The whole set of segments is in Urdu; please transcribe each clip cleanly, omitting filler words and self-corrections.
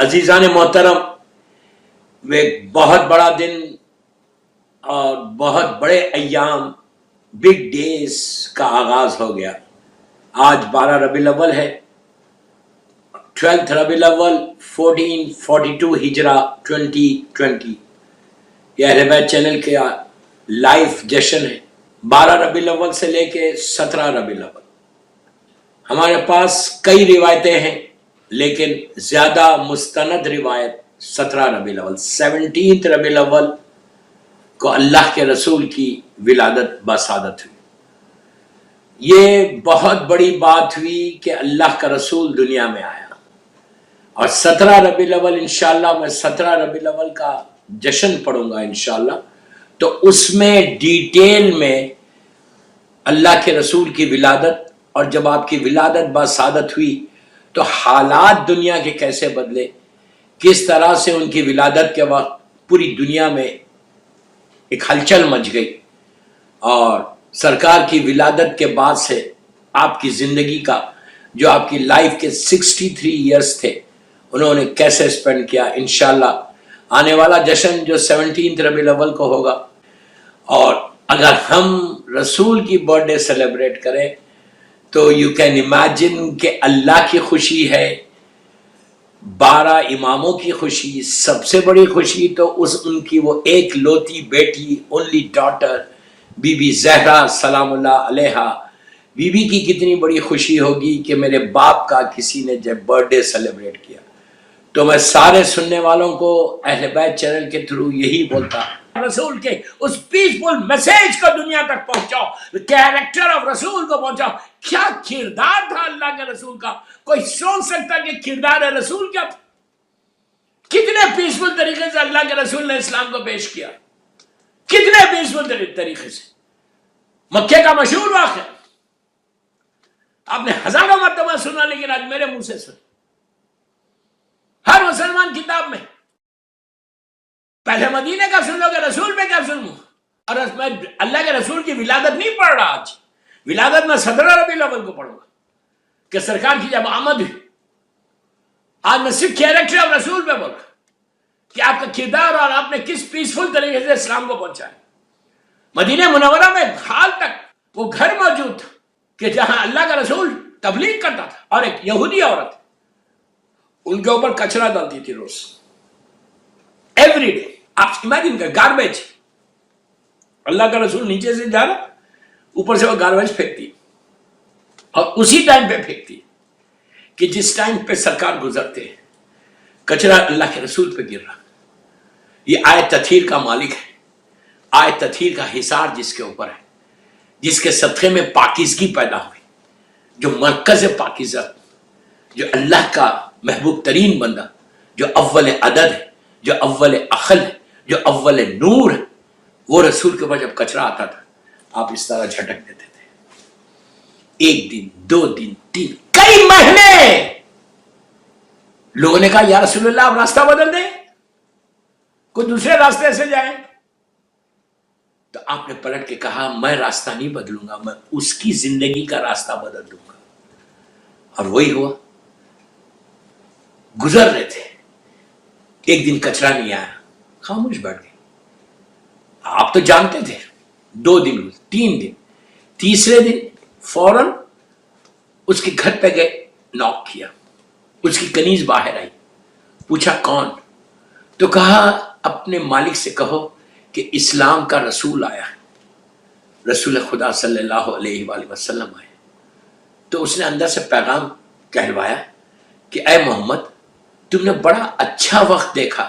عزیزان محترم، وہ ایک بہت بڑا دن اور بہت بڑے ایام، بگ ڈیز کا آغاز ہو گیا۔ آج 12 ربیع الاول ہے، 12 ربیع الاول 1442 ہجرہ 2020۔ یہ اہل بیت چینل کا لائیو جشن ہے، 12 ربیع الاول سے لے کے 17 ربیع الاول۔ ہمارے پاس کئی روایتیں ہیں، لیکن زیادہ مستند روایت 17 ربیع الاول 17 ربیع الاول کو اللہ کے رسول کی ولادت بسعادت ہوئی۔ یہ بہت بڑی بات ہوئی کہ اللہ کا رسول دنیا میں آیا، اور 17 ربیع الاول انشاءاللہ میں 17 ربیع الاول کا جشن پڑھوں گا انشاءاللہ، تو اس میں ڈیٹیل میں اللہ کے رسول کی ولادت، اور جب آپ کی ولادت بسعادت ہوئی تو حالات دنیا کے کیسے بدلے، کس طرح سے ان کی ولادت کے وقت پوری دنیا میں ایک ہلچل مچ گئی، اور سرکار کی ولادت کے بعد سے آپ کی زندگی کا جو آپ کی لائف کے 63 ایئرز تھے انہوں نے کیسے اسپینڈ کیا۔ انشاءاللہ آنے والا جشن جو 17 ربیع الاول کو ہوگا، اور اگر ہم رسول کی برتھ ڈے سیلیبریٹ کریں تو یو کین امیجن کہ اللہ کی خوشی ہے، 12 اماموں کی خوشی، سب سے بڑی خوشی تو ان کی وہ ایک لوتی بیٹی، اونلی ڈاٹر بی بی زہرا سلام اللہ علیہا، بی بی کی کتنی بڑی خوشی ہوگی کہ میرے باپ کا کسی نے جب برتھ ڈے سیلیبریٹ کیا۔ تو میں سارے سننے والوں کو اہل بیت چینل کے تھرو یہی بولتا، رسول کے اس پیسفل میسیج کو دنیا تک پہنچاؤ، کیریکٹر آف رسول کو پہنچاؤ۔ کیا کردار تھا اللہ کے رسول کا؟ کوئی سوچ سکتا کہ کردار رسول کیا تھا؟ کتنے پیسفل طریقے سے اللہ کے رسول نے اسلام کو پیش کیا، کتنے پیسفل طریقے سے۔ مکے کا مشہور واقعہ آپ نے ہزاروں مرتبہ سنا، لیکن آج میرے منہ سے سن، ہر مسلمان کتاب میں پہلے مدینے کا سن لو کہ رسول پہ کیا سنوں، اور میں اللہ کے رسول کی ولادت نہیں پڑھ رہا، آج ولادت میں 17 ربیع الاول کو پڑھوں گا کہ سرکار کی جب آمد ہوئی۔ آج میں صرف کیریکٹر آف رسول پہ بول رہا کہ آپ کا کردار اور آپ نے کس پیسفل طریقے سے اسلام کو پہنچایا۔ مدینہ منورہ میں حال تک وہ گھر موجود تھا کہ جہاں اللہ کا رسول تبلیغ کرتا تھا، اور ایک یہودی عورت ان کے اوپر کچرا ڈالتی تھی روز، ایوری ڈے۔ آپ امیجن کر، گاربیج، اللہ کا رسول نیچے سے جا رہا، اوپر سے وہ گاربیج پھینکتی، اور اسی ٹائم پہ پھینکتی کہ جس ٹائم پہ سرکار گزرتے ہیں، کچرا اللہ کے رسول پہ گر رہا۔ یہ آیت تطہیر کا مالک ہے، آیت تطہیر کا حصار جس کے اوپر ہے، جس کے صدقے میں پاکیزگی پیدا ہوئی، جو مرکز پاکیزہ، جو اللہ کا محبوب ترین بندہ، جو اول عدد ہے، جو اول عقل ہے، جو اول نور ہے، وہ رسول کے اوپر جب کچرا آتا تھا آپ اس طرح جھٹک دیتے تھے۔ ایک دن، 2 دن، 3، کئی مہینے لوگوں نے کہا یا رسول اللہ آپ راستہ بدل دیں، کوئی دوسرے راستے سے جائیں۔ تو آپ نے پلٹ کے کہا میں راستہ نہیں بدلوں گا، میں اس کی زندگی کا راستہ بدل دوں گا، اور وہی ہوا۔ گزر رہے تھے، ایک دن کچرا نہیں آیا، خاموش بیٹھ گئے۔ آپ تو جانتے تھے، 2 دن، 3 دن، تیسرے دن فوراً اس کے گھر پہ گئے، ناک کیا، اس کی کنیز باہر آئی، پوچھا کون؟ تو کہا اپنے مالک سے کہو کہ اسلام کا رسول آیا ہے، رسول خدا صلی اللہ علیہ وآلہ وسلم آئے۔ تو اس نے اندر سے پیغام کہلوایا کہ اے محمد، تم نے بڑا اچھا وقت دیکھا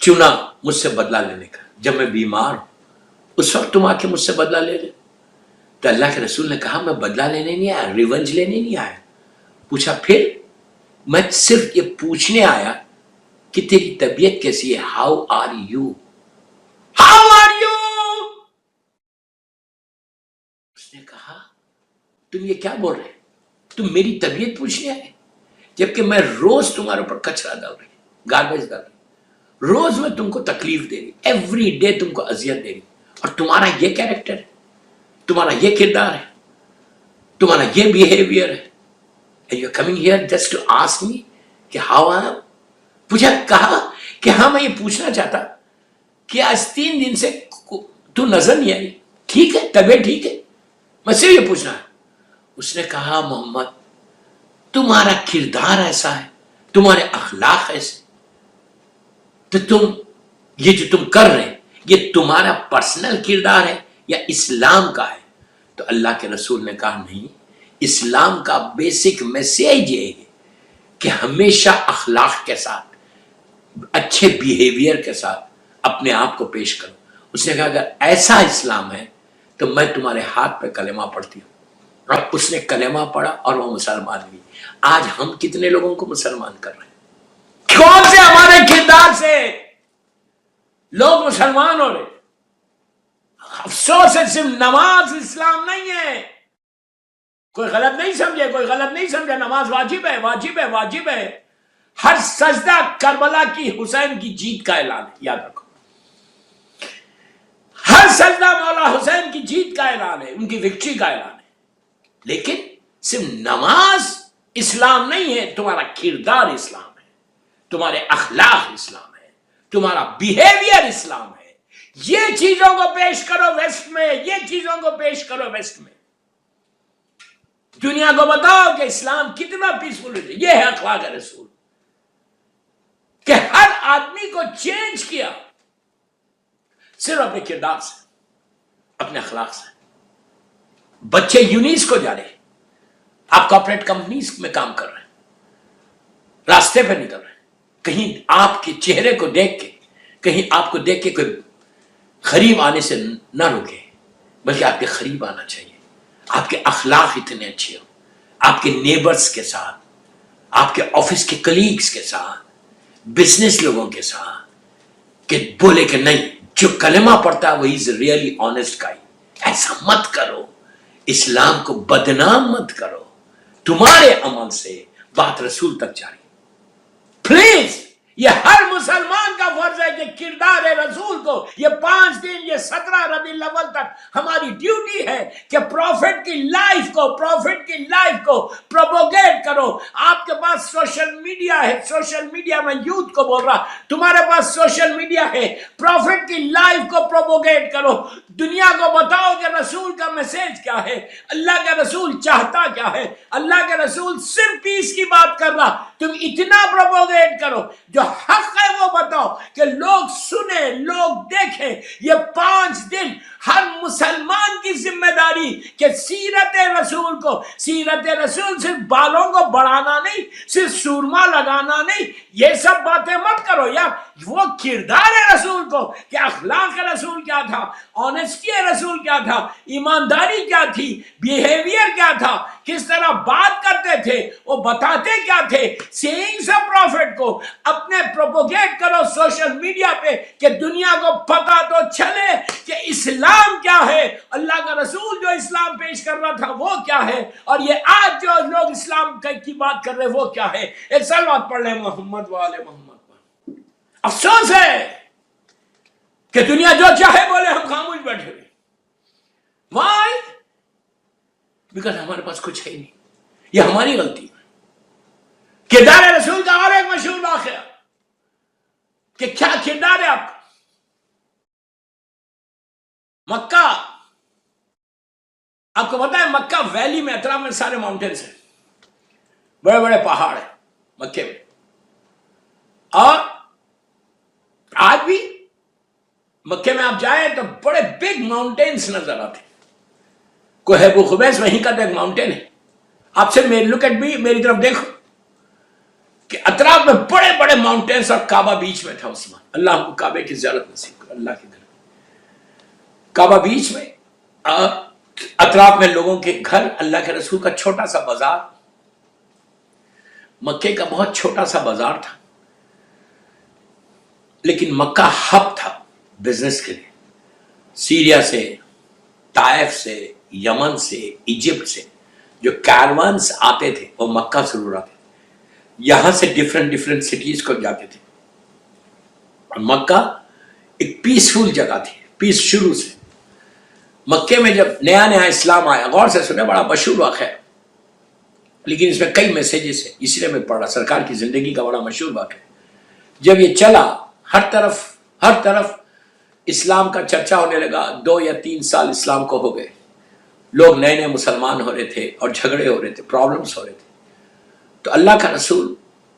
چنا مجھ سے بدلہ لینے کا، جب میں بیمار ہوں اس وقت تم آ کے مجھ سے بدلہ لے لے۔ تو اللہ کے رسول نے کہا میں بدلہ لینے نہیں آیا، ریونج لینے نہیں آیا۔ پوچھا پھر؟ میں صرف یہ پوچھنے آیا کہ تیری طبیعت کیسی ہے، how are you, how are you. اس نے کہا تم یہ کیا بول رہے، تم میری طبیعت پوچھنے آئے، جبکہ میں روز تمہارے اوپر کچرا ڈال رہی، گاربیج ڈال رہی، روز میں تم کو تکلیف دے رہی، ایوری ڈے تم کو اذیت دے رہی، اور تمہارا یہ کیریکٹر ہے، تمہارا یہ کردار ہے، تمہارا یہ بیہیویئر ہے، and you're coming here just to ask me کہ how I am. مجھے کہا کہ ہاں میں یہ پوچھنا چاہتا کہ آج 3 دن سے تو نظر نہیں آئی، ٹھیک ہے، طبیعت ٹھیک ہے، میں صرف یہ پوچھنا ہے۔ اس نے کہا محمد تمہارا کردار ایسا ہے، تمہارے اخلاق ایسے، تو تم یہ جو تم کر رہے ہیں یہ تمہارا پرسنل کردار ہے یا اسلام کا ہے؟ تو اللہ کے رسول نے کہا نہیں، اسلام کا بیسک میسیج یہ ہے کہ ہمیشہ اخلاق کے ساتھ، اچھے بیہیویئر کے ساتھ اپنے آپ کو پیش کرو۔ اس نے کہا اگر ایسا اسلام ہے تو میں تمہارے ہاتھ پہ کلمہ پڑھتی ہوں۔ اب اس نے کلمہ پڑھا اور وہ مسلمان ہوئی۔ آج ہم کتنے لوگوں کو مسلمان کر رہے ہیں؟ کون سے ہمارے کردار سے لوگ مسلمان ہو رہے؟ افسوس ہے، صرف نماز اسلام نہیں ہے۔ کوئی غلط نہیں سمجھے، کوئی غلط نہیں سمجھے، نماز واجب ہے، واجب ہے، واجب ہے۔ ہر سجدہ کربلا کی حسین کی جیت کا اعلان ہے، یاد رکھو۔ ہر سجدہ مولا حسین کی جیت کا اعلان ہے، ان کی وکٹری کا اعلان ہے۔ لیکن صرف نماز اسلام نہیں ہے، تمہارا کردار اسلام ہے، تمہارے اخلاق اسلام ہے، تمہارا بیہیویئر اسلام ہے۔ یہ چیزوں کو پیش کرو ویسٹ میں، یہ چیزوں کو پیش کرو ویسٹ میں۔ دنیا کو بتاؤ کہ اسلام کتنا پیسفل ہے۔ یہ ہے اخلاق رسول کہ ہر آدمی کو چینج کیا صرف اپنے کردار سے، اپنے اخلاق سے۔ بچے یونیس کو جا رہے، آپ کارپوریٹ کمپنیز میں کام کر رہے ہیں، راستے پہ نکل رہے ہیں، کہیں آپ کے چہرے کو دیکھ کے، کہیں آپ کو دیکھ کے کوئی قریب آنے سے نہ روکے، بلکہ آپ کے قریب آنا چاہیے۔ آپ کے اخلاق اتنے اچھے ہو، آپ کے نیبرز کے ساتھ، آپ کے آفس کے کلیگز کے ساتھ، بزنس لوگوں کے ساتھ، کہ بولے کہ نہیں جو کلمہ پڑھتا ہے وہی از ریئلی آنےسٹ گائی۔ ایسا مت کرو، اسلام کو بدنام مت کرو، تمہارے عمل سے بات رسول تک جاری۔ پلیز یہ ہر مسلمان کا فرض ہے کہ کردار رسول کو یہ 5 دن، یہ 17 ربیع الاول تک ہماری ڈیوٹی ہے کہ پروفٹ کی لائف کو پروپوگیٹ کرو۔ آپ کے پاس سوشل میڈیا ہے، سوشل میڈیا میں یوتھ کو بول رہا، تمہارے پاس سوشل میڈیا ہے، پروفٹ کی لائف کو پروپوگیٹ کرو۔ دنیا کو بتاؤ کہ رسول کا میسج کیا ہے، اللہ کا رسول چاہتا کیا ہے۔ اللہ کے رسول صرف پیس کی بات کر رہا، تم اتنا پروپوگیٹ کرو، جو حق ہے وہ بتاؤ کہ لوگ سنیں، لوگ دیکھیں۔ یہ 5 دن ہر مسلمان کی ذمہ داری کہ سیرت رسول صرف بالوں کو بڑھانا نہیں، صرف سورما لگانا نہیں، یہ سب باتیں مت کرو یار۔ وہ کردار رسول کو کہ اخلاق رسول کیا تھا، آنےسٹی رسول کیا تھا، ایمانداری کیا تھی، بیہیویئر کیا تھا، کس طرح بات کرتے تھے، وہ بتاتے کیا تھے، سیئنگز آف پروفٹ کو اپنے پروپوگیٹ کرو سوشل میڈیا پہ کہ دنیا کو پتہ تو چلے کہ اسلام کیا ہے، اللہ کا رسول جو اسلام پیش کر رہا تھا وہ کیا ہے، اور یہ آج جو لوگ اسلام کی بات کر رہے وہ کیا ہے۔ ایک صلوات پڑھ لیں محمد وآل محمد پر۔ افسوس ہے کہ دنیا جو چاہے بولے، ہم خاموش بیٹھے ہوئے۔ وائی؟ بیکاز ہمارے پاس کچھ ہے ہی نہیں۔ یہ ہماری غلطی ہے۔ کردار رسول کا اور ایک مشہور واقعہ کہ کیا کردار ہے آپ کا۔ مکہ، آپ کو پتا ہے مکہ ویلی میں اطراف میں سارے ماؤنٹینز ہیں، بڑے بڑے پہاڑ ہیں مکے میں، اور آج بھی مکے میں آپ جائیں تو بڑے بگ ماؤنٹینز نظر آتے ہیں۔ کوئی ابو خبیث وہیں کا ایک ماؤنٹین ہے، آپ سے لک ایٹ بھی میری طرف دیکھو کہ اطراف میں بڑے بڑے ماؤنٹینز، اور کعبہ بیچ میں تھا اس وقت۔ اللہ کو کعبے کی زیارت نصیب کرے، اللہ کے گھر کعبہ بیچ میں، اطراف میں لوگوں کے گھر، اللہ کے رسول کا چھوٹا سا بازار۔ مکے کا بہت چھوٹا سا بازار تھا، لیکن مکہ ہب تھا بزنس کے لیے۔ سیریا سے، طائف سے، یمن سے، ایجپٹ سے جو کیروانز آتے تھے وہ مکہ ضرور آتے تھے، یہاں سے ڈیفرنٹ سٹیز کو جاتے تھے۔ اور مکہ ایک پیسفل جگہ تھی، پیس شروع سے۔ مکے میں جب نیا اسلام آیا، غور سے سنے، بڑا مشہور واقعہ ہے لیکن اس میں کئی میسیجز ہیں، اسی لیے میں پڑھ رہا، سرکار کی زندگی کا بڑا مشہور واقعہ ہے۔ جب یہ چلا ہر طرف اسلام کا چرچا ہونے لگا. 2 یا 3 سال اسلام کو ہو گئے, لوگ نئے نئے مسلمان ہو رہے تھے اور جھگڑے ہو رہے تھے, پرابلمس ہو رہے تھے. تو اللہ کا رسول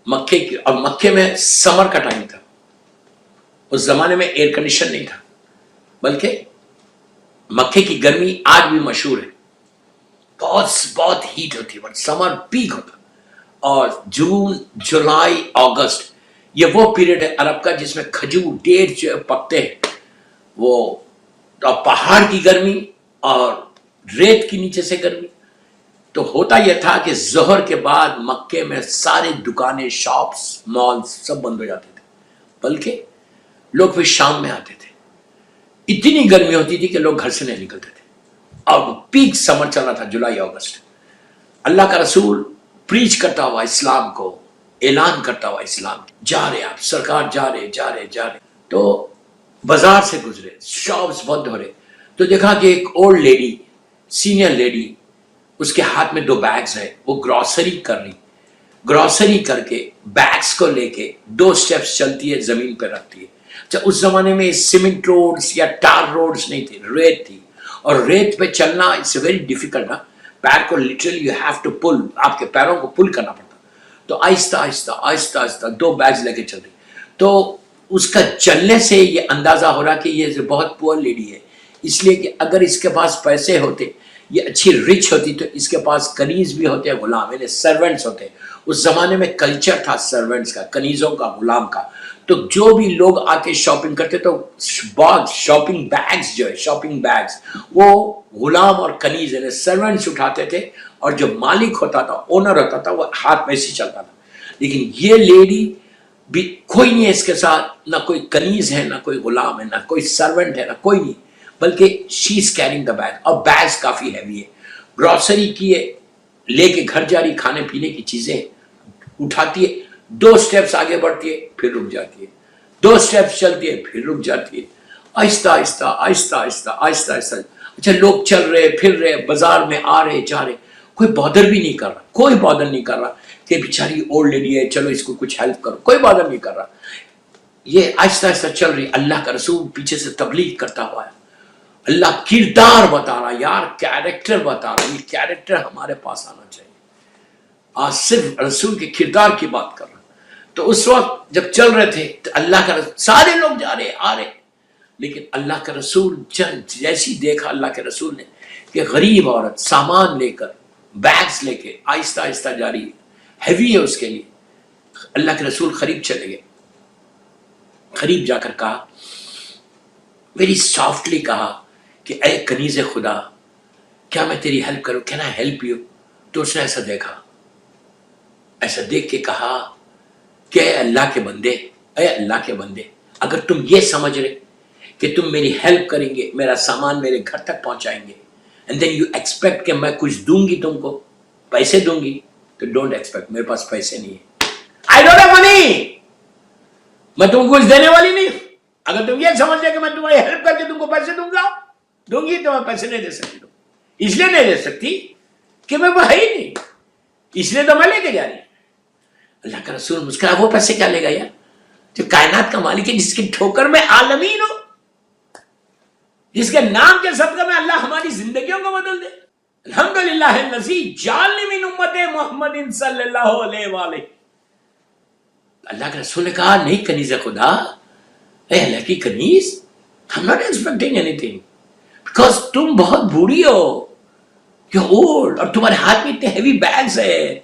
مکے میں سمر کا ٹائم تھا. اس زمانے میں ایئر کنڈیشن نہیں تھا, بلکہ مکے کی گرمی آج بھی مشہور ہے, بہت ہیٹ ہوتی ہے, سمر پیک ہوتا. اور جون جولائی اگست یہ وہ پیریڈ ہے عرب کا جس میں کھجور ڈیٹ جو پکتے ہیں. وہ پہاڑ کی گرمی اور ریت کی نیچے سے گرمی. تو ہوتا یہ تھا کہ ظہر کے بعد مکے میں سارے دکانیں, شاپس, مالز سب بند ہو جاتے تھے, بلکہ لوگ پھر شام میں آتے تھے. اتنی گرمی ہوتی تھی کہ لوگ گھر سے نہیں نکلتے تھے, اور پیک سمر چل رہا تھا, جولائی اگست. اللہ کا رسول پریچ کرتا ہوا اسلام کو, اعلان کرتا ہوا اسلام, جا رہے آپ سرکار, جا رہے. تو بازار سے گزرے, شاپس بند ہو رہے, تو دیکھا کہ ایک اولڈ لیڈی, سینئر لیڈی, اس کے ہاتھ میں 2 بیگز ہیں, وہ گروسری کر رہی. گروسری کر کے بیگز کو لے کے 2 سٹیپس چلتی ہے, زمین پہ رکھتی ہے. اچھا, اس زمانے میں سیمنٹ روڈز یا ٹار روڈز نہیں تھی, ریت تھی, اور ریت پہ چلنا اٹس ویری ڈیفیکلٹ. پیر کو literally you have to pull, آپ کے پیروں کو پل کرنا پڑتا. تو آہستہ آہستہ 2 بیگز لے کے چل رہی. تو اس کا چلنے سے یہ اندازہ ہو رہا کہ یہ بہت پور لیڈی ہے, اس لیے کہ اگر اس کے پاس پیسے ہوتے, یہ اچھی رچ ہوتی, تو اس کے پاس کنیز بھی ہوتے, غلام یعنی سرونٹس ہوتے. اس زمانے میں کلچر تھا سرونٹس کا, کنیزوں کا, غلام کا. تو جو بھی لوگ آ کے شاپنگ کرتے تو شاپنگ بیگز جو ہے, شاپنگ بیگز وہ غلام اور کنیز یعنی سرونٹس اٹھاتے تھے, اور جو مالک ہوتا تھا, اونر ہوتا تھا, وہ ہاتھ میں سے چلتا تھا. لیکن یہ لیڈی بھی کوئی نہیں ہے اس کے ساتھ, نہ کوئی کنیز ہے, نہ کوئی غلام ہے, نہ کوئی سرونٹ ہے, نہ کوئی نہیں, بلکہ شی از کیرنگ دا بیگ. اور بیگز کافی ہیوی ہے, گروسری کی ہے, لے کے گھر جا رہی, کھانے پینے کی چیزیں اٹھاتی ہے, 2 سٹیپس آگے بڑھتی ہے, پھر رک جاتی ہے, 2 سٹیپس چلتی ہے, پھر رک جاتی ہے, آہستہ آہستہ. اچھا, لوگ چل رہے پھر رہے, بازار میں آ رہے جا رہے, کوئی بادر بھی نہیں کر رہا, کوئی بادر نہیں کر رہا کہ بیچاری اولڈ لیڈی ہے, چلو اس کو کچھ ہیلپ کرو, کوئی بادر نہیں کر رہا. یہ آہستہ چل رہی. اللہ کا رسول پیچھے سے تبلیغ کرتا ہوا ہے, اللہ کردار بتا رہا, یار کیریکٹر بتا رہا, یہ کیریکٹر ہمارے پاس آنا چاہیے. آج صرف رسول کے کردار کی بات کر رہا. تو اس وقت جب چل رہے تھے تو اللہ کا رسول, سارے لوگ جا رہے آ رہے, لیکن اللہ کا رسول جیسی دیکھا اللہ کے رسول نے کہ غریب عورت سامان لے کر, بیگز لے کے آہستہ جا رہی ہے, ہیوی ہے اس کے لیے. اللہ کے رسول قریب چلے گئے, قریب جا کر کہا, ویری سافٹلی کہا کہ اے کنیز خدا, کیا میں تیری ہیلپ کروں, کین آئی ہیلپ یو. تو اس نے ایسا دیکھا, ایسا دیکھ کے کہا کہ اے اللہ کے بندے, اگر تم یہ سمجھ رہے کہ تم میری ہیلپ کریں گے, میرا سامان میرے گھر تک پہنچائیں گے, اینڈ دین یو ایکسپیکٹ کہ میں کچھ دوں گی, تم کو پیسے دوں گی, تو ڈونٹ ایکسپیکٹ, میرے پاس پیسے نہیں ہے, آئی ڈونٹ ہیو منی, میں تم کو کچھ دینے والی نہیں. اگر تم یہ سمجھ لے کہ میں تمہاری ہیلپ کر کے تم کو پیسے دوں گی, تو میں پیسے نہیں دے سکتی. اس لیے نہیں دے سکتی کہ میں وہ ہے ہی نہیں, اس لیے تو میں لے کے جا رہی. اللہ کا رسول مسکرایا, وہ پیسے کیا لے گا یار, جو کائنات کا مالک ہے, جس کی ٹھوکر میں عالمین ہو, جس کے نام کے صدقے میں اللہ ہماری زندگیوں کو بدل دے. الحمدللہ الذی جعلنی من امت محمد صلی اللہ علیہ وآلہ. اللہ کے رسول نے کہا, نہیں کنیز خدا, اے اللہ کی کنیز, I'm not expecting anything, because تم بہت بوڑھی ہو, you're old, اور تمہارے ہاتھ میں اتنے ہیوی بیگز ہے,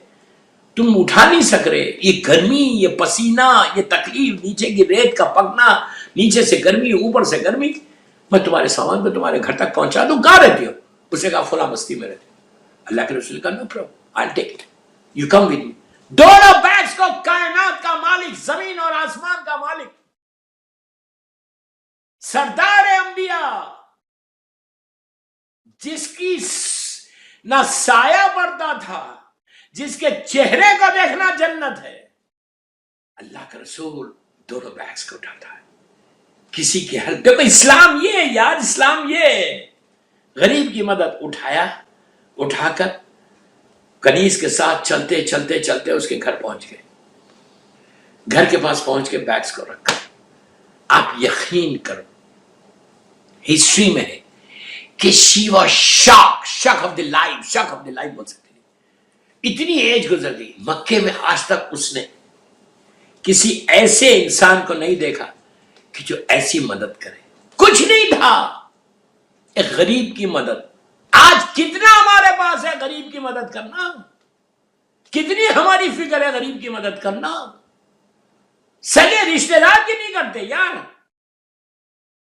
تم اٹھا نہیں سک رہے, یہ گرمی, یہ پسینہ, یہ تکلیف, نیچے کی ریت کا پکنا, نیچے سے گرمی, اوپر سے گرمی, میں تمہارے سامان کو تمہارے گھر تک پہنچا دوں, کہاں رہتی ہو. اسے کہا فلاں بستی میں رہتی. اللہ کے رسول کا no problem, I'll take it, you come with me. دونوں بیگز کو کائنات کا مالک, زمین اور آسمان کا مالک, سردار انبیاء, جس کی نہ سایہ پڑتا تھا, جس کے چہرے کو دیکھنا جنت ہے, اللہ کا رسول دونوں بیگز کو اٹھاتا ہے. کسی کی ہیلپ, دیکھو اسلام یہ ہے یار, اسلام یہ ہے. غریب کی مدد, اٹھایا, اٹھا کر کنیز کے ساتھ چلتے اس کے گھر پہنچ گئے. گھر کے پاس پہنچ کے بیگس کو رکھا. آپ یقین کرو ہسٹری میں ہے کہ she was shock of the life بول سکتے ہیں. اتنی ایج گزر گئی مکے میں، آج تک اس نے کسی ایسے انسان کو نہیں دیکھا کہ جو ایسی مدد کرے. کچھ نہیں تھا، ایک غریب کی مدد. آج کتنا ہمارے پاس ہے غریب کی مدد کرنا، کتنی ہماری فکر ہے غریب کی مدد کرنا. سگے رشتے دار کی نہیں کرتے یار،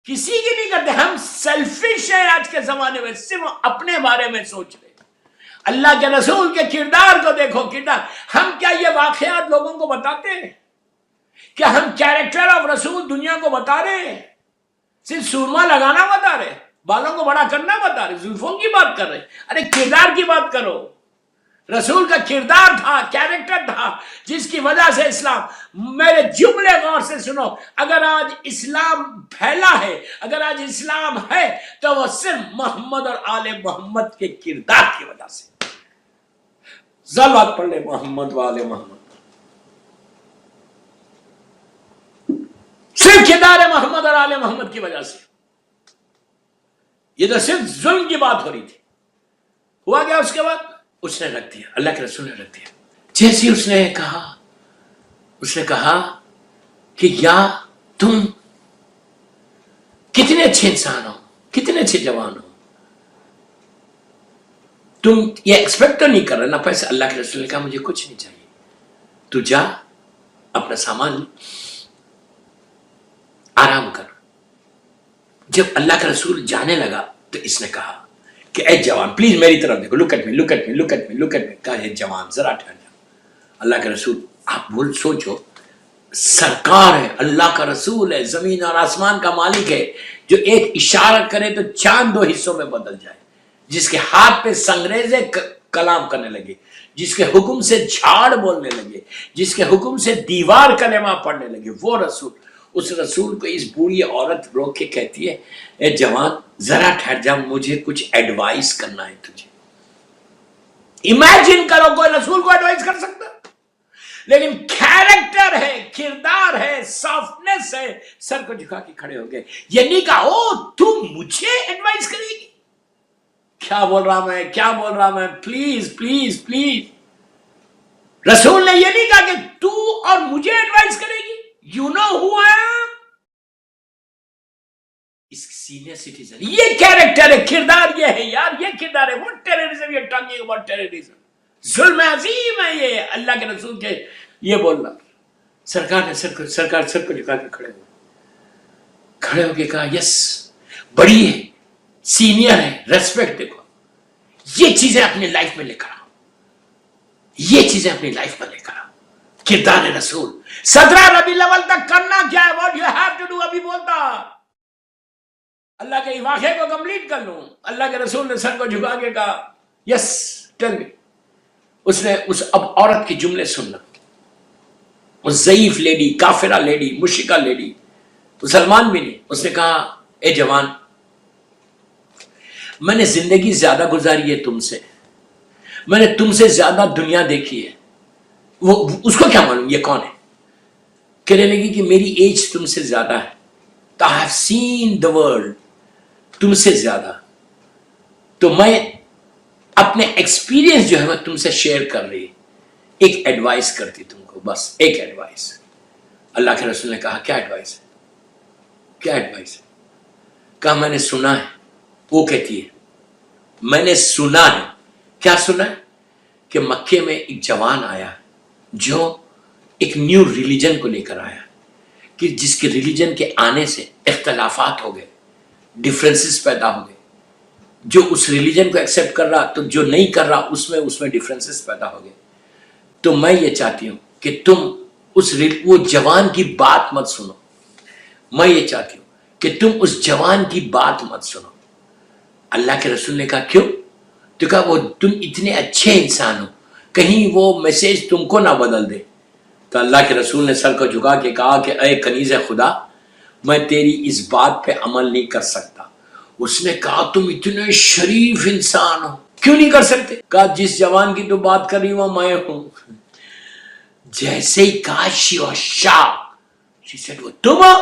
کسی کی نہیں کرتے. ہم سیلفش ہیں آج کے زمانے میں، صرف اپنے بارے میں سوچ رہے. اللہ کے رسول کے کردار کو دیکھو. کردار ہم کیا یہ واقعات لوگوں کو بتاتے ہیں؟ کیا ہم کیریکٹر آف رسول دنیا کو بتا رہے ہیں؟ صرف سورما لگانا بتا رہے، بالوں کو بڑا کرنا بتا رہے، زلفوں کی بات کر رہے. ارے کردار کی بات کرو. رسول کا کردار تھا، کیریکٹر تھا، جس کی وجہ سے اسلام. میرے جملے غور سے سنو. اگر آج اسلام پھیلا ہے، اگر آج اسلام ہے، تو وہ صرف محمد اور آل محمد کے کردار کی وجہ سے. صلوات پڑھ لے محمد و آل محمد. صرف کردار محمد اور آل محمد کی وجہ سے. یہ تو صرف ظلم کی بات ہو رہی تھی. ہوا کیا اس کے بعد؟ اس نے رکھ دیا، اللہ کے رسول نے رکھ دیا. جیسے اس نے کہا کہ یا تم کتنے اچھے انسان ہو، کتنے اچھے جوان ہو، تم یہ ایکسپیکٹ تو نہیں کر رہے نا پیسے. اللہ کے رسول نے کہا مجھے کچھ نہیں چاہیے، تو جا اپنا سامان لے، آرام کر. جب اللہ کا رسول جانے لگا تو اس نے کہا کہ اے جوان پلیز میری طرف دیکھو، لک ایٹ می. کہا اے جوان ذرا ٹھہر جا. اللہ کے رسول، آپ سوچو، سرکار ہے، اللہ کا رسول ہے، زمین اور آسمان کا مالک ہے، جو ایک اشارہ کرے تو چاند 2 حصوں میں بدل جائے، جس کے ہاتھ پہ سنگریزے کلام کرنے لگے، جس کے حکم سے جھاڑ بولنے لگے، جس کے حکم سے دیوار کلمہ پڑھنے لگے. وہ رسول، اس رسول کو اس بوڑھی عورت روک کے کہتی ہے اے جوان ذرا ٹھہر جا، مجھے کچھ ایڈوائز کرنا ہے تجھے. امیجن کرو کوئی رسول کو ایڈوائز کر سکتا؟ لیکن کیریکٹر ہے، کردار ہے، سافٹنس ہے. سر کو جھکا کے کھڑے ہو گئے. یہ نہیں کہا او تم مجھے ایڈوائز کرے گی. کیا بول رہا میں پلیز پلیز پلیز. رسول نے یہ نہیں کہا کہ تو اور مجھے ایڈوائز کرے گی. You know who I am. اس سینئر سٹیزن، یہ کیریکٹر ہے، کردار یہ ہے یار، یہ کردار ہے. What terrorism you're talking about terrorism. ظلم عظیم ہے یہ اللہ کے رسول کے یہ بولنا. سرکار نے سر کو جھکا کے کھڑے ہو کے کہا یس بڑی ہے، سینئر ہے، ریسپیکٹ. دیکھو یہ چیزیں اپنی لائف میں لے کر آؤ، یہ چیزیں اپنی لائف میں لے کر آؤ. کردار رسول 17 ربیع الاول تک کرنا کیا ہے، what you have to do. ابھی بولتا اللہ کے واقعے کو کمپلیٹ کر لوں. اللہ کے رسول نے سر کو جھکا کے کہا یس ٹیل می. اس نے اب عورت کے جملے سننا. اس ضعیف لیڈی، کافرہ لیڈی، مشرکہ لیڈی، مسلمان بھی نہیں. اس نے کہا اے جوان میں نے زندگی زیادہ گزاری ہے تم سے، میں نے تم سے زیادہ دنیا دیکھی ہے. وہ اس کو کیا معلوم یہ کون ہے. کہنے لگی کہ میری ایج تم سے زیادہ ہے. I have seen the world، تم سے زیادہ. تو میں اپنے ایکسپیرینس جو ہے وہ تم سے شیئر کر رہی، ایک ایڈوائس کرتی تم کو، بس ایک ایڈوائس. اللہ کے رسول نے کہا کیا ایڈوائس ہے، کیا ایڈوائس ہے؟ کہا میں نے سنا ہے. وہ کہتی ہے میں نے سنا ہے. کیا سنا ہے؟ کہ مکے میں ایک جوان آیا جو ایک نیو ریلیجن کو لے کر آیا، کہ جس کے ریلیجن کے آنے سے اختلافات ہو گئے، ڈیفرنسز پیدا ہو گئے. جو اس ریلیجن کو ایکسیپٹ کر رہا تو جو نہیں کر رہا اس میں ڈیفرنسز پیدا ہو گئے. تو میں یہ چاہتی ہوں کہ تم وہ جوان کی بات مت سنو. میں یہ چاہتی ہوں کہ تم اس جوان کی بات مت سنو. اللہ کے رسول نے کہا کیوں؟ تو کہا وہ تم اتنے اچھے انسان ہو، کہیں وہ میسیج تم کو نہ بدل دے. تو اللہ کے رسول نے سر کو جھکا کے کہا کہ اے کنیز خدا میں تیری اس بات پہ عمل نہیں کر سکتا. اس نے کہا تم اتنے شریف انسان ہو، کیوں نہیں کر سکتے؟ کہا جس جوان کی تو بات کر رہی وہ میں ہوں. جیسے ہی کہا she was shocked. She said وہ تم ہو؟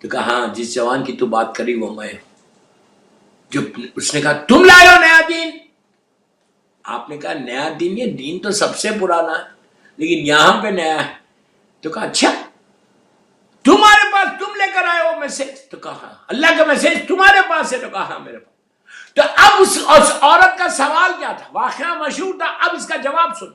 تو کہا ہاں جس جوان کی تو بات کری وہ میں. جب اس نے کہا تم لائے ہو نیا دین. آپ نے کہا نیا دین؟ یہ دین تو سب سے پرانا ہے لیکن یہاں پہ نیا ہے. تو کہا اچھا تمہارے پاس تم لے کر آئے ہو میسج؟ تو کہا اللہ کا میسج تمہارے پاس ہے؟ تو کہا ہاں میرے پاس. تو اب اس عورت کا سوال کیا تھا؟ واقعہ مشہور تھا. اب اس کا جواب سن.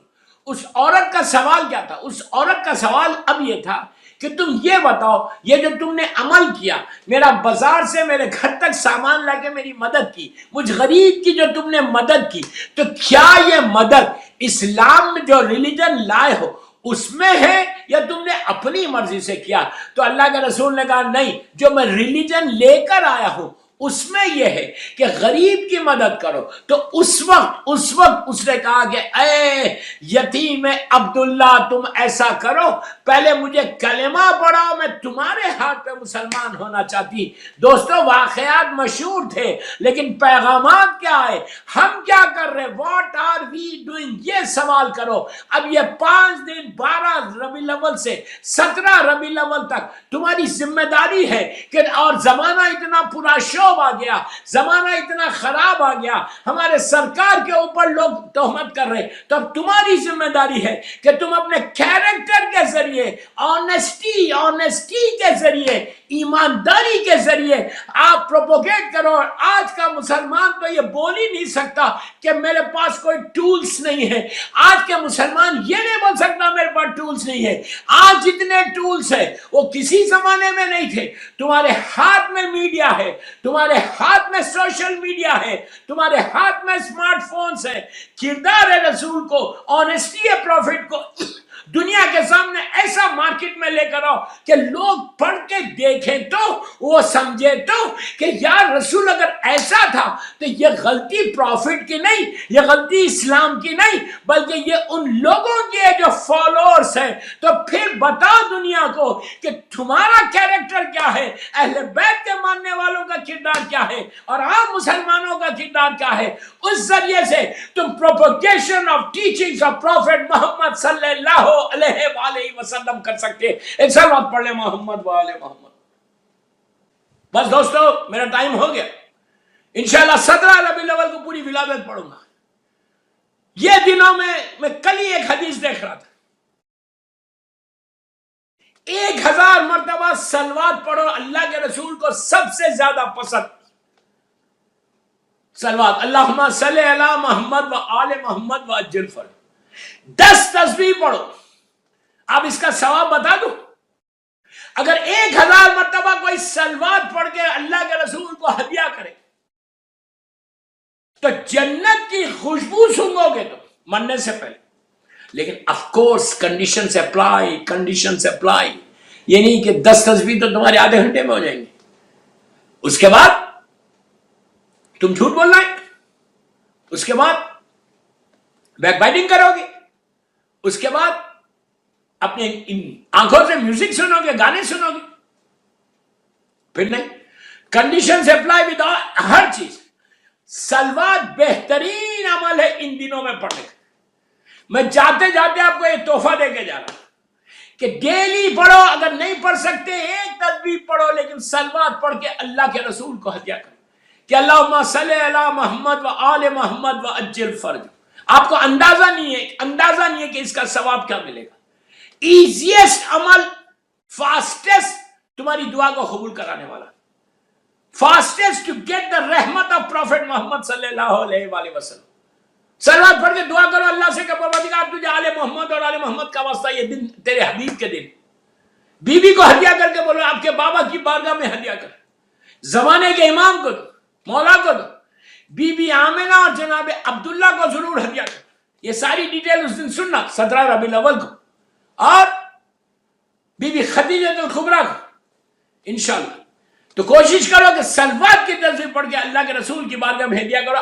اس عورت کا سوال کیا تھا؟ اس عورت کا سوال اب یہ تھا کہ تم یہ بتاؤ یہ جو تم نے عمل کیا، میرا بازار سے میرے گھر تک سامان لا کے میری مدد کی، مجھ غریب کی جو تم نے مدد کی، تو کیا یہ مدد اسلام میں جو ریلیجن لائے ہو اس میں ہے یا تم نے اپنی مرضی سے کیا؟ تو اللہ کے رسول نے کہا نہیں، جو میں ریلیجن لے کر آیا ہوں اس میں یہ ہے کہ غریب کی مدد کرو. تو اس وقت اس نے کہا کہ اے یتیم عبداللہ تم ایسا کرو، پہلے مجھے کلمہ پڑھاؤ، میں تمہارے ہاتھ پہ مسلمان ہونا چاہتی. دوستو واقعات مشہور تھے لیکن پیغامات کیا ہے؟ ہم کیا کر رہے؟ What are we doing? یہ سوال کرو. اب یہ 5 دن 12 ربیع الاول سے 17 ربیع الاول تک تمہاری ذمہ داری ہے کہ اور زمانہ اتنا پورا شوب آ گیا، زمانہ اتنا خراب آ گیا، ہمارے سرکار کے اوپر لوگ تہمت کر رہے، تو اب تمہاری ذمہ داری ہے کہ تم اپنے کیریکٹر کے ذریعے، آنیسٹی کے ذریعے، ایمانداری کے ذریعے آپ پروپوگیٹ کرو. آج کا مسلمان تو یہ بول ہی نہیں سکتا کہ میرے پاس کوئی ٹولز نہیں ہے. آج کے مسلمان یہ نہیں بول سکتا میرے پاس ٹولز نہیں ہے. آج جتنے ٹولز ہیں وہ کسی زمانے میں نہیں تھے. تمہارے ہاتھ میں میڈیا ہے، تمہارے ہاتھ میں سوشل میڈیا ہے، تمہارے ہاتھ میں اسمارٹ فونز ہیں. کردار رسول کو، آنیسٹی پروفٹ کو دنیا کے سامنے ایسا مارکیٹ میں لے کر آؤ کہ لوگ پڑھ کے دیکھیں تو وہ سمجھے تو کہ یار رسول اگر ایسا تھا تو یہ غلطی پروفٹ کی نہیں، یہ غلطی اسلام کی نہیں، بلکہ یہ ان لوگوں کی ہے جو فالوورز ہیں. تو پھر بتاؤ دنیا کو کہ تمہارا کیریکٹر کیا ہے، اہل بیت کے ماننے والوں کا کردار کیا ہے اور عام مسلمانوں کا کردار کیا ہے. اس ذریعے سے تم propagation of teachings of prophet Muhammad صلی اللہ علیہ وآلہ وسلم کر سکتے. ایک سلوات پڑھ لیں محمد وآلہ محمد. بس دوستو میرا ٹائم ہو گیا. انشاءاللہ 17 ربیع الاول کو پوری ولادت پڑھوں گا. یہ دنوں میں کل ہی ایک حدیث دیکھ رہا تھا، 1000 مرتبہ صلوات پڑھو، اللہ کے رسول کو سب سے زیادہ پسند صلوات اللہم صلی علی محمد و آل محمد و عجل فرج. 10 تسبیح پڑھو. اب اس کا ثواب بتا دوں، اگر 1000 مرتبہ کوئی صلوات پڑھ کے اللہ کے رسول کو ہدیہ کرے تو جنت کی خوشبو سونگو گے تو مرنے سے پہلے. لیکن آف کورس کنڈیشن سے اپلائی، یہ نہیں کہ 10 تسبیح تو تمہارے آدھے گھنٹے میں ہو جائیں گے. اس کے بعد تم جھوٹ بولنا ہے، اس کے بعد بیک بائٹنگ کرو گے، اس کے بعد اپنے آنکھوں سے میوزک سنو گے، گانے سنو گے. پھر نہیں، کنڈیشن سے اپلائی ود ہر چیز. صلوات بہترین عمل ہے ان دنوں میں پڑھنے کا. میں جاتے جاتے آپ کو ایک تحفہ دے کے جا رہا ہوں کہ ڈیلی پڑھو، اگر نہیں پڑھ سکتے ایک تسبیح پڑھو لیکن صلوات پڑھ کے اللہ کے رسول کو ہدیہ کرو کہ اللہم صلی علی محمد و آل محمد و عجل فرج. آپ کو اندازہ نہیں ہے کہ اس کا ثواب کیا ملے گا. ایزیسٹ عمل، فاسٹسٹ تمہاری دعا کو قبول کرانے والا، فاسٹسٹ ٹو گیٹ دا رحمت آف پروفٹ محمد صلی اللہ علیہ وآلہ وسلم. صلوات پڑھ کے دعا کرو اللہ سے کہ پروردگار تجھے آل محمد اور آل محمد کا واسطہ یہ دن تیرے حبیب کے دن. بی کو ہدیہ کر کے بولو آپ کے بابا کی بارگاہ میں ہدیہ کر. زمانے کے امام کو دو، مولا کو دو، بی آمنہ اور جناب عبداللہ کو ضرور ہدیہ کر. یہ ساری ڈیٹیل اس دن سننا 17 ربیع الاول کو. اور بی خدیجہ الکبریٰ کو انشاءاللہ. تو کوشش کرو کہ صلوات کی تسبیح پڑھ کے اللہ کے رسول کی بارگاہ میں ہدیہ کرو.